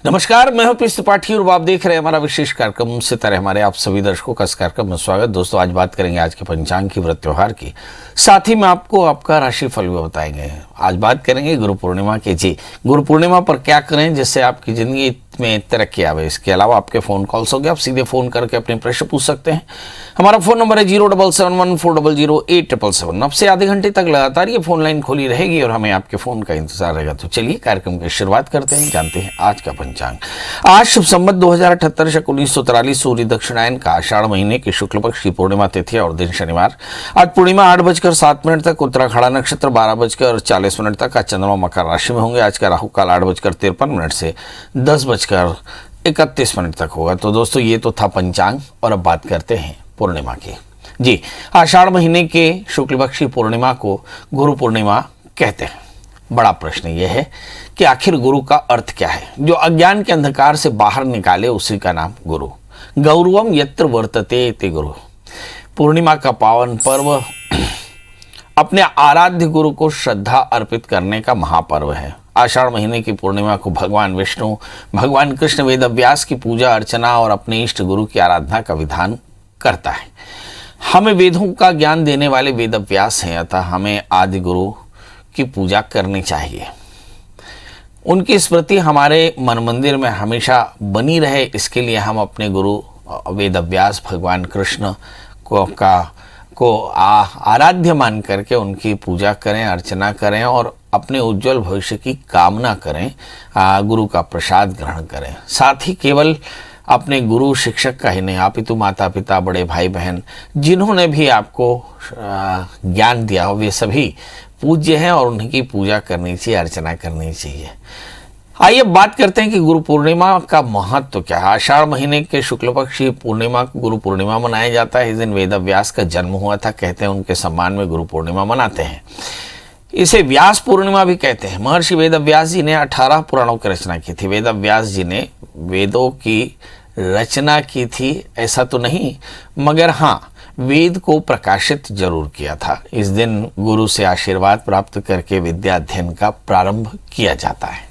नमस्कार, मैं हूं पीयूष त्रिपाठी और आप देख रहे हैं हमारा विशेष कार्यक्रम सितारे। हमारे आप सभी दर्शकों का इस कार्यक्रम में स्वागत। दोस्तों, आज बात करेंगे आज के पंचांग की, व्रत त्योहार की, साथ ही में आपको आपका राशिफल भी बताएंगे। आज बात करेंगे गुरु पूर्णिमा की। जी, गुरु पूर्णिमा पर क्या करें जिससे आपकी जिंदगी में तरक्की आवे। इसके अलावा आपके फोन कॉल्स हो गए, आप सीधे फोन करके अपने प्रश्न पूछ सकते हैं। हमारा फोन नंबर है 07714008777। अब से आधे घंटे तक लगातार ये फोन लाइन खोली रहेगी और हमें आपके फोन का इंतजार रहेगा। तो चलिए कार्यक्रम की शुरुआत करते हैं, जानते हैं आज का पंचांग। आज शुभ संवत 2078 शक 1943 सूर्य दक्षिणायन का आषाढ़ महीने की शुक्ल पक्ष की पूर्णिमा तिथि और दिन शनिवार। आज पूर्णिमा 8:07 तक, उत्तराखड़ा नक्षत्र 12:40 तक का, चंद्रमा मकर राशि में होंगे। आज का राहु काल 8:53 से 10:31 तक होगा। तो दोस्तों, ये तो था पंचांग और अब बात करते हैं पूर्णिमा की। जी, आषाढ़ महीने के शुक्ल पक्ष की पूर्णिमा को गुरु पूर्णिमा कहते हैं। बड़ा प्रश्न यह है कि आखिर गुरु का अर्थ क्या है। जो अज्ञान के अंधकार से बाहर निकाले उसी का नाम गुरु। गौरवम यत्र वर्तते ते गुरु। पूर्णिमा का पावन पर्व अपने आराध्य गुरु को श्रद्धा अर्पित करने का महापर्व है। आषाढ़ महीने की पूर्णिमा को भगवान विष्णु, भगवान कृष्ण वेदव्यास की पूजा अर्चना और अपने इष्ट गुरु की आराधना का विधान करता है। हमें वेदों का ज्ञान देने वाले वेदव्यास हैं, अतः हमें आदि गुरु की पूजा करनी चाहिए। उनकी स्मृति हमारे मन मंदिर में हमेशा बनी रहे, इसके लिए हम अपने गुरु वेदव्यास भगवान कृष्ण को आराध्य मान करके उनकी पूजा करें, अर्चना करें और अपने उज्जवल भविष्य की कामना करें, गुरु का प्रसाद ग्रहण करें। साथ ही केवल अपने गुरु शिक्षक का ही नहीं, अपितु माता पिता, बड़े भाई बहन, जिन्होंने भी आपको ज्ञान दिया हो, वे सभी पूज्य हैं और उनकी पूजा करनी चाहिए, अर्चना करनी चाहिए। आइए बात करते हैं कि गुरु पूर्णिमा का महत्व क्या है। आषाढ़ महीने के शुक्ल पक्ष की पूर्णिमा को गुरु पूर्णिमा मनाया जाता है। इस दिन वेदव्यास का जन्म हुआ था, कहते हैं उनके सम्मान में गुरु पूर्णिमा मनाते हैं। इसे व्यास पूर्णिमा भी कहते हैं। महर्षि वेदव्यास जी ने 18 पुराणों की रचना की थी। वेदव्यास जी ने वेदों की रचना की थी ऐसा तो नहीं, मगर हाँ, वेद को प्रकाशित जरूर किया था। इस दिन गुरु से आशीर्वाद प्राप्त करके विद्या अध्ययन का प्रारंभ किया जाता है।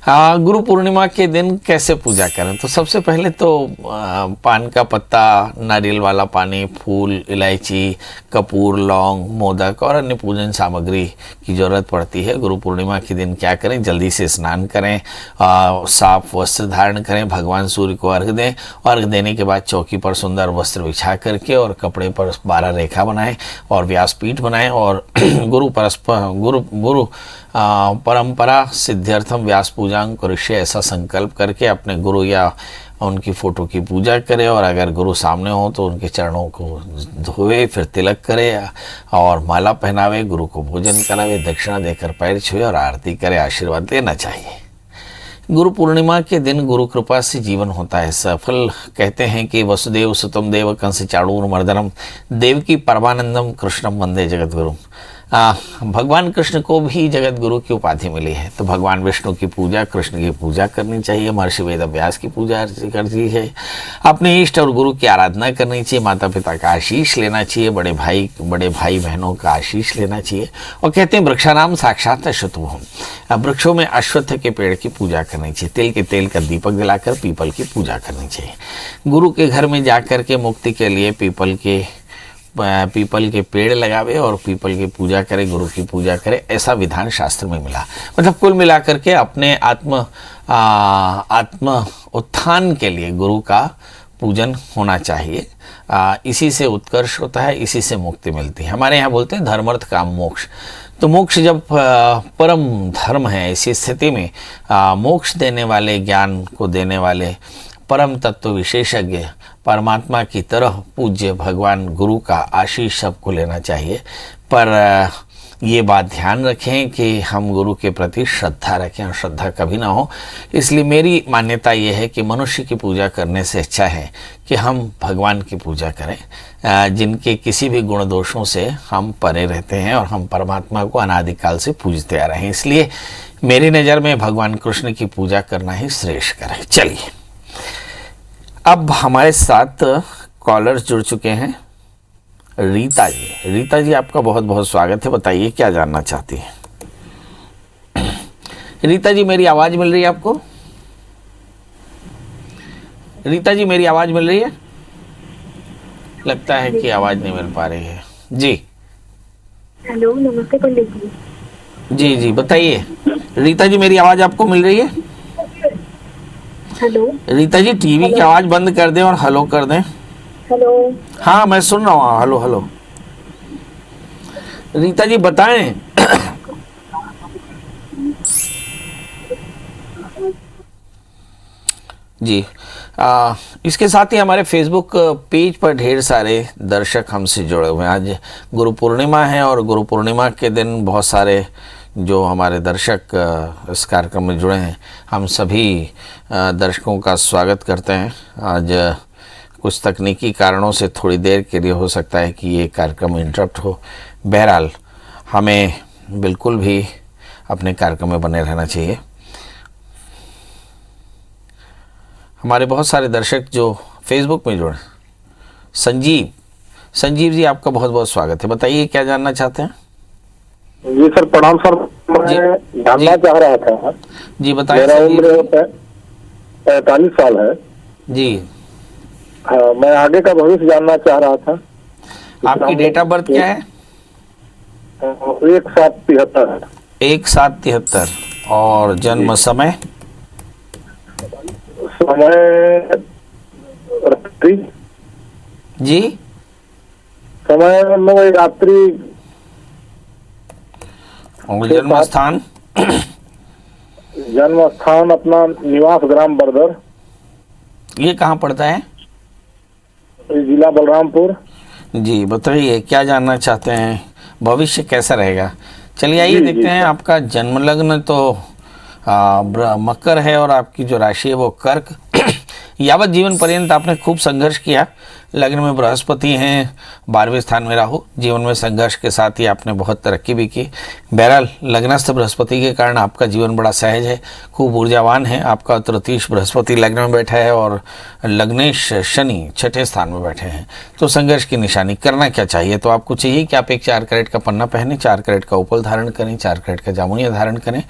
गुरु पूर्णिमा के दिन कैसे पूजा करें, तो सबसे पहले तो पान का पत्ता, नारियल वाला पानी, फूल, इलायची, कपूर, लौंग, मोदक और अन्य पूजन सामग्री की जरूरत पड़ती है। गुरु पूर्णिमा के दिन क्या करें, जल्दी से स्नान करें, साफ वस्त्र धारण करें, भगवान सूर्य को अर्घ दें। अर्घ देने के बाद चौकी पर सुंदर वस्त्र बिछा करके और कपड़े पर 12 रेखा बनाएं और व्यासपीठ बनाएं और गुरु परंपरा सिद्ध्यर्थम व्यास पूजांग करिष्ये, ऐसा संकल्प करके अपने गुरु या उनकी फोटो की पूजा करें। और अगर गुरु सामने हो तो उनके चरणों को धोए, फिर तिलक करे और माला पहनावे, गुरु को भोजन करावे, दक्षिणा देकर पैर छुए और आरती करे, आशीर्वाद लेना चाहिए। गुरु पूर्णिमा के दिन गुरु कृपा से जीवन होता है सफल। कहते हैं कि वसुदेव सुतम देव कंस चाणूर मर्दनम देवकी परमानंदम कृष्णम वंदे जगत गुरु। भगवान कृष्ण को भी जगत गुरु की उपाधि मिली है, तो भगवान विष्णु की पूजा, कृष्ण की पूजा करनी चाहिए, महर्षि वेदव्यास की पूजा करनी है, अपने इष्ट और गुरु की आराधना करनी चाहिए, माता पिता का आशीष लेना चाहिए, बड़े भाई बहनों का आशीष लेना चाहिए। और कहते हैं वृक्षानाम साक्षात अश्वत्थम, वृक्षों में अश्वत्थ के पेड़ की पूजा करनी चाहिए। तिल के तेल का दीपक जलाकर पीपल की पूजा करनी चाहिए। गुरु के घर में जाकर के मुक्ति के लिए पीपल के पेड़ लगावे और पीपल की पूजा करे, गुरु की पूजा करे, ऐसा विधान शास्त्र में मिला। मतलब कुल मिलाकर के अपने आत्म उत्थान के लिए गुरु का पूजन होना चाहिए। इसी से उत्कर्ष होता है, इसी से मुक्ति मिलती है। हमारे यहाँ बोलते हैं धर्म अर्थ काम मोक्ष। तो मोक्ष जब परम धर्म है, इसी स्थिति में मोक्ष देने वाले, ज्ञान को देने वाले परम तत्व विशेषज्ञ परमात्मा की तरह पूज्य भगवान गुरु का आशीष सबको लेना चाहिए। पर ये बात ध्यान रखें कि हम गुरु के प्रति श्रद्धा रखें और श्रद्धा कभी ना हो। इसलिए मेरी मान्यता ये है कि मनुष्य की पूजा करने से अच्छा है कि हम भगवान की पूजा करें, जिनके किसी भी गुण दोषों से हम परे रहते हैं और हम परमात्मा को अनादिकाल से पूजते आ रहे हैं। इसलिए मेरी नज़र में भगवान कृष्ण की पूजा करना ही श्रेष्ठ करें। चलिए, अब हमारे साथ कॉलर्स जुड़ चुके हैं। रीता जी आपका बहुत बहुत स्वागत है। बताइए क्या जानना चाहती हैं। रीता जी, मेरी आवाज़ मिल रही है आपको? रीता जी मेरी आवाज मिल रही है? लगता है कि आवाज नहीं मिल पा रही है। जी हेलो, नमस्ते पंडित जी। जी जी बताइए। रीता जी मेरी आवाज आपको मिल रही है? हेलो रीता जी टीवी की आवाज बंद कर दें और हेलो कर दें। हेलो। हाँ मैं सुन रहा हूँ, हेलो हेलो। रीता जी बताएं। जी इसके साथ ही हमारे फेसबुक पेज पर ढेर सारे दर्शक हमसे जुड़े हुए हैं। आज गुरु पूर्णिमा है और गुरु पूर्णिमा के दिन बहुत सारे जो हमारे दर्शक इस कार्यक्रम में जुड़े हैं, हम सभी दर्शकों का स्वागत करते हैं। आज कुछ तकनीकी कारणों से थोड़ी देर के लिए हो सकता है कि ये कार्यक्रम इंटरप्ट हो। बहरहाल हमें बिल्कुल भी अपने कार्यक्रम में बने रहना चाहिए। हमारे बहुत सारे दर्शक जो फेसबुक में जुड़े। संजीव जी आपका बहुत बहुत स्वागत है। बताइए क्या जानना चाहते हैं? जी सर, प्रणाम सर। मैं जानना चाह रहा था। जी बताइए। मेरा उम्र 45 साल है जी। हाँ, मैं आगे का भविष्य जानना चाह रहा था। आपकी डेट ऑफ बर्थ क्या है? 1773। 1773। और जन्म समय? रात्रि। जी समय रात्रि। और जन्म स्थान? जन्म स्थान अपना निवास ग्राम बरदर, ये कहाँ पड़ता है? जिला बलरामपुर। जी बताइए क्या जानना चाहते हैं, भविष्य कैसा रहेगा? चलिए आइए देखते हैं। आपका जन्म लग्न तो मकर है और आपकी जो राशि है वो कर्क। यावत जीवन पर्यंत आपने खूब संघर्ष किया। लग्न में बृहस्पति हैं, 12वें स्थान में राहु। जीवन में संघर्ष के साथ ही आपने बहुत तरक्की भी की। बहरहाल लग्नस्थ बृहस्पति के कारण आपका जीवन बड़ा सहज है, खूब ऊर्जावान है। आपका तृतीय बृहस्पति लग्न में बैठा है और लग्नेश शनि 6ठे स्थान में बैठे हैं। तो संघर्ष की निशानी। करना क्या चाहिए? तो आपको चाहिए कि आप एक 4 कैरेट का पन्ना पहने, 4 कैरेट का उपल धारण करें, 4 कैरेट का जामुनिया धारण करें,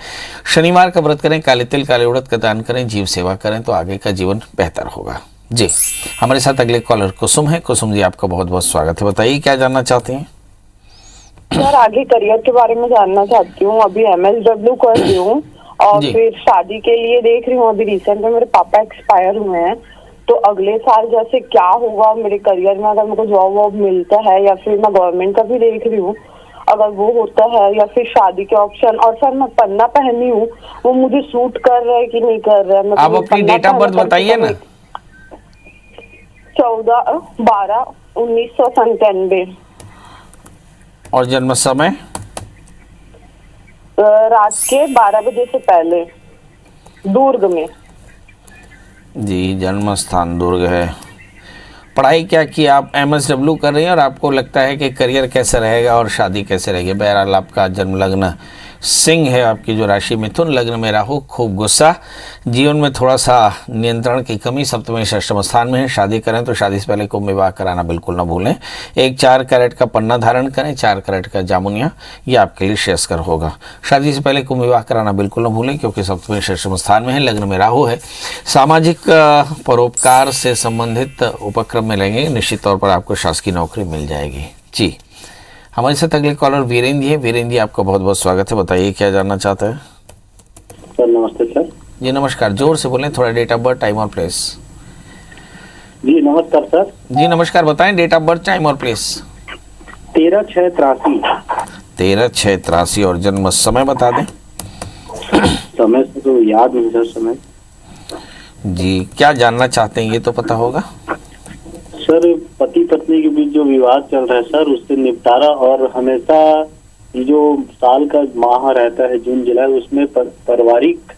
शनिवार का व्रत करें, काले तिल काले उड़द का दान करें, जीव सेवा करें, तो आगे का जीवन बेहतर होगा। जी हमारे साथ अगले कॉलर कुसुम है। कुसुम जी आपका बहुत बहुत स्वागत है। बताइए क्या जानना चाहते हैं? सर आगे करियर के बारे में जानना चाहती हूँ। अभी MSW कर रही हूँ और फिर शादी के लिए देख रही हूँ। अभी रिसेंट में मेरे पापा एक्सपायर हुए हैं, तो अगले साल जैसे क्या होगा मेरे करियर में, अगर मेरे को जॉब वॉब मिलता है या फिर मैं गवर्नमेंट का भी देख रही हूँ, अगर वो होता है या फिर शादी के ऑप्शन। और सर मैं पन्ना पहनी हूँ, वो मुझे सूट कर रहा है कि नहीं कर रहा है? आप अपनी डेट ऑफ बर्थ बताइए ना। 14/12/1997। और जन्म समय? रात के 12 बजे से पहले, दुर्ग में। जी जन्म स्थान दुर्ग है। पढ़ाई क्या की? आप MSW कर रही हैं और आपको लगता है कि करियर कैसे रहेगा और शादी कैसे रहेगी? बहरहाल आपका जन्म लग्न सिंह है, आपकी जो राशि मिथुन, लग्न में राहु, खूब गुस्सा, जीवन में थोड़ा सा नियंत्रण की कमी, सप्तम षष्ठम स्थान में है। शादी करें तो शादी से पहले कुंभ विवाह कराना बिल्कुल ना भूलें। एक 4 कैरेट का पन्ना धारण करें, 4 कैरेट का जामुनिया, ये आपके लिए श्रेयस्कर होगा। शादी से पहले कुंभ विवाह कराना बिल्कुल ना भूलें क्योंकि सप्तम षष्ठम स्थान में है, लग्न में राहु है। सामाजिक परोपकार से संबंधित उपक्रम में लेंगे, निश्चित तौर पर आपको शासकीय नौकरी मिल जाएगी। जी हमारे साथ अगले कॉलर वीरेंद्र जी है। वीरेंद्र जी आपका बहुत बहुत स्वागत है। बताइए क्या जानना चाहते हैं? सर नमस्ते सर। जी नमस्कार, जोर से बोलें, थोड़ा डेट ऑफ बर्थ, टाइम और प्लेस। जी नमस्कार सर। जी नमस्कार, बताएं डेट ऑफ बर्थ, टाइम और प्लेस। 13/6/83। 13/6/83 और जन्म समय बता दें। समय से तो याद नहीं सर समय। जी क्या जानना चाहते हैं ये तो पता होगा। सर पति पत्नी के बीच जो विवाद चल रहा है सर, उससे निपटारा, और हमेशा ये जो साल का माह रहता है जून जुलाई, उसमें पारिवारिक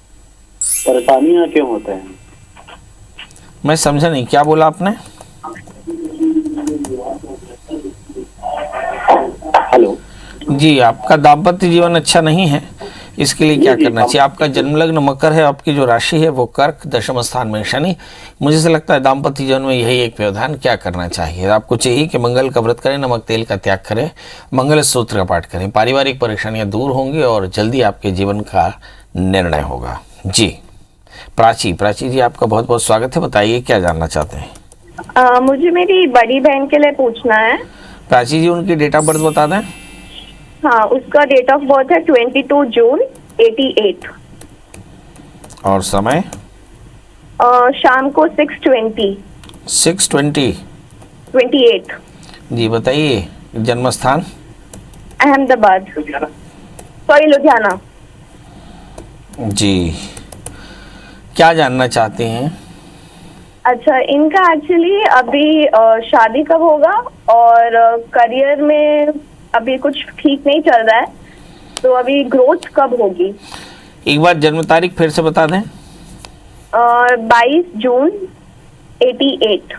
परेशानियां क्यों होते हैं? मैं समझा नहीं, क्या बोला आपने? हेलो जी आपका दाम्पत्य जीवन अच्छा नहीं है, इसके लिए क्या करना चाहिए? आपका जन्म लग्न मकर है, आपकी जो राशि है वो कर्क, दशम स्थान में शनि। मुझे से लगता है दाम्पत्य जीवन में यही एक व्यवधान। क्या करना चाहिए? आपको चाहिए कि मंगल का व्रत करें, नमक तेल का त्याग करें, मंगल सूत्र का पाठ करें, पारिवारिक परेशानियां दूर होंगी और जल्दी आपके जीवन का निर्णय होगा। जी प्राची जी, आपका बहुत बहुत स्वागत है। बताइए क्या जानना चाहते हैं। मुझे मेरी बड़ी बहन के लिए पूछना है। प्राची जी, उनकी डेट ऑफ बर्थ बता दें। हाँ, उसका डेट ऑफ बर्थ है 22 जून 88 और समय शाम को 6:20 28। जी बताइए, जन्म स्थान। अहमदाबाद, सॉरी लुधियाना। जी, क्या जानना चाहते हैं। अच्छा, इनका एक्चुअली अभी शादी कब होगा और करियर में अभी कुछ ठीक नहीं चल रहा है, तो अभी ग्रोथ कब होगी। एक बार जन्म तारीख फिर से बता दें। 22 जून 88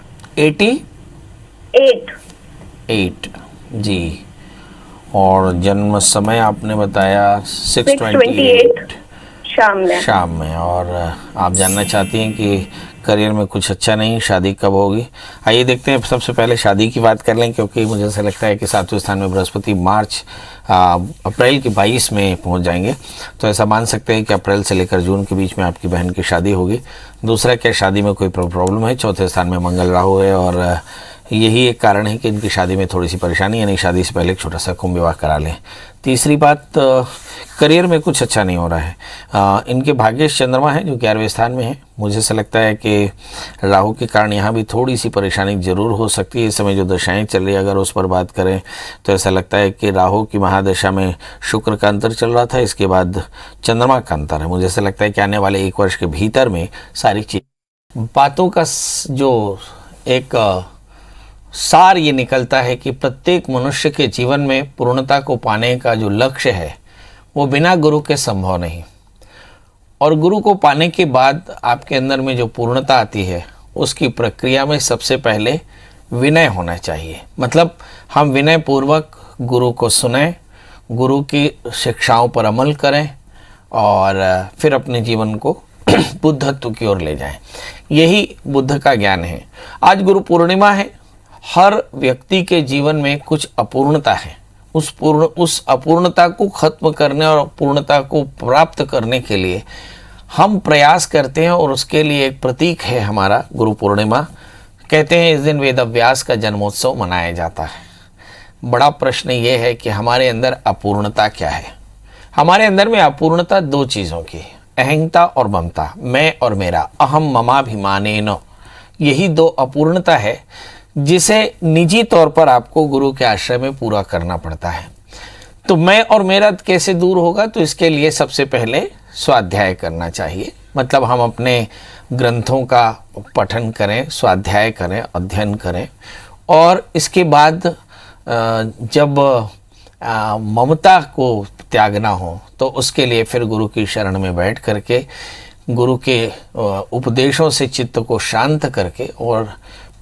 जी, और जन्म समय आपने बताया 6:28 शाम में। और आप जानना चाहती हैं कि करियर में कुछ अच्छा नहीं, शादी कब होगी। आइए देखते हैं, सबसे पहले शादी की बात कर लें, क्योंकि मुझे ऐसा लगता है कि 7वें स्थान में बृहस्पति अप्रैल के 22 में पहुंच जाएंगे, तो ऐसा मान सकते हैं कि अप्रैल से लेकर जून के बीच में आपकी बहन की शादी होगी। दूसरा, क्या शादी में कोई प्रॉब्लम है। चौथे स्थान में मंगल राहु है, और यही एक कारण है कि इनकी शादी में थोड़ी सी परेशानी, यानी शादी से पहले एक छोटा सा कुंभ विवाह करा लें। तीसरी बात, करियर में कुछ अच्छा नहीं हो रहा है। इनके भाग्येश चंद्रमा है जो 11वें स्थान में है। मुझे ऐसा लगता है कि राहु के कारण यहाँ भी थोड़ी सी परेशानी जरूर हो सकती है। इस समय जो दशाएं चल रही है, अगर उस पर बात करें तो ऐसा लगता है कि राहु की महादशा में शुक्र का अंतर चल रहा था, इसके बाद चंद्रमा का अंतर है। मुझे ऐसा लगता है कि आने वाले 1 वर्ष के भीतर में सारी बातों का जो एक सार ये निकलता है कि प्रत्येक मनुष्य के जीवन में पूर्णता को पाने का जो लक्ष्य है वो बिना गुरु के संभव नहीं, और गुरु को पाने के बाद आपके अंदर में जो पूर्णता आती है उसकी प्रक्रिया में सबसे पहले विनय होना चाहिए। मतलब हम विनय पूर्वक गुरु को सुनें, गुरु की शिक्षाओं पर अमल करें और फिर अपने जीवन को बुद्धत्व की ओर ले जाएं। यही बुद्ध का ज्ञान है। आज गुरु पूर्णिमा है। हर व्यक्ति के जीवन में कुछ अपूर्णता है। उस अपूर्णता को खत्म करने और पूर्णता को प्राप्त करने के लिए हम प्रयास करते हैं, और उसके लिए एक प्रतीक है हमारा गुरु पूर्णिमा। कहते हैं इस दिन वेद व्यास का जन्मोत्सव मनाया जाता है। बड़ा प्रश्न ये है कि हमारे अंदर अपूर्णता क्या है। हमारे अंदर में अपूर्णता 2 चीज़ों की, अहंता और ममता, मैं और मेरा, अहम ममाभिमानेन, यही 2 अपूर्णता है जिसे निजी तौर पर आपको गुरु के आश्रय में पूरा करना पड़ता है। तो मैं और मेरा कैसे दूर होगा, तो इसके लिए सबसे पहले स्वाध्याय करना चाहिए। मतलब हम अपने ग्रंथों का पठन करें, स्वाध्याय करें, अध्ययन करें, और इसके बाद जब ममता को त्यागना हो तो उसके लिए फिर गुरु की शरण में बैठ करके गुरु के उपदेशों से चित्त को शांत करके और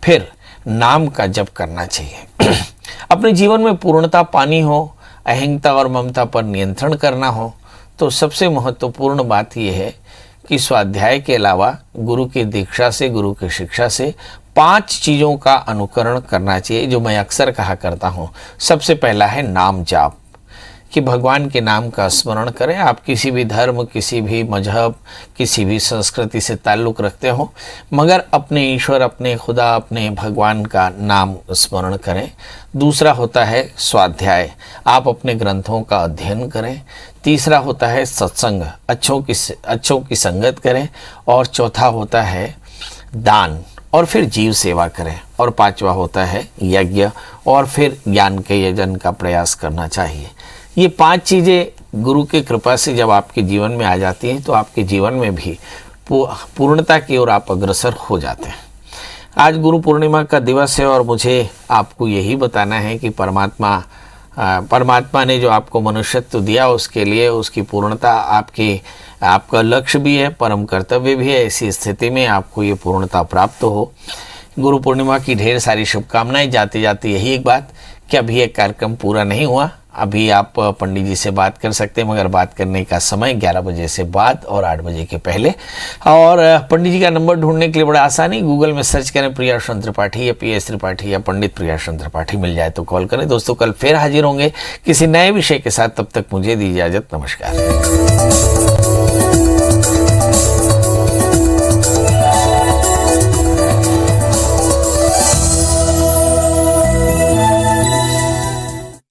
फिर नाम का जप करना चाहिए। अपने जीवन में पूर्णता पानी हो, अहंता और ममता पर नियंत्रण करना हो, तो सबसे महत्वपूर्ण बात यह है कि स्वाध्याय के अलावा गुरु की दीक्षा से, गुरु की शिक्षा से 5 चीज़ों का अनुकरण करना चाहिए, जो मैं अक्सर कहा करता हूँ। सबसे पहला है नाम जाप, कि भगवान के नाम का स्मरण करें। आप किसी भी धर्म, किसी भी मजहब, किसी भी संस्कृति से ताल्लुक़ रखते हो, मगर अपने ईश्वर, अपने खुदा, अपने भगवान का नाम स्मरण करें। दूसरा होता है स्वाध्याय, आप अपने ग्रंथों का अध्ययन करें। तीसरा होता है सत्संग, अच्छों की संगत करें। और चौथा होता है दान, और फिर जीव सेवा करें। और 5वां होता है यज्ञ, और फिर ज्ञान के यजन का प्रयास करना चाहिए। ये 5 चीज़ें गुरु की कृपा से जब आपके जीवन में आ जाती हैं तो आपके जीवन में भी पूर्णता की ओर आप अग्रसर हो जाते हैं। आज गुरु पूर्णिमा का दिवस है, और मुझे आपको यही बताना है कि परमात्मा ने जो आपको मनुष्यत्व दिया उसके लिए उसकी पूर्णता आपका लक्ष्य भी है, परम कर्तव्य भी है। ऐसी स्थिति में आपको ये पूर्णता प्राप्त हो। गुरु पूर्णिमा की ढेर सारी शुभकामनाएं। जाते जाते यही एक बात कि अभी एक कार्यक्रम पूरा नहीं हुआ, अभी आप पंडित जी से बात कर सकते हैं, मगर बात करने का समय 11 बजे से बाद और 8 बजे के पहले। और पंडित जी का नंबर ढूंढने के लिए बड़ा आसान है, गूगल में सर्च करें प्रियाशरण त्रिपाठी या PS त्रिपाठी या पंडित प्रियाशरण त्रिपाठी, मिल जाए तो कॉल करें। दोस्तों, कल फिर हाजिर होंगे किसी नए विषय के साथ। तब तक मुझे दी इजाज़त। नमस्कार।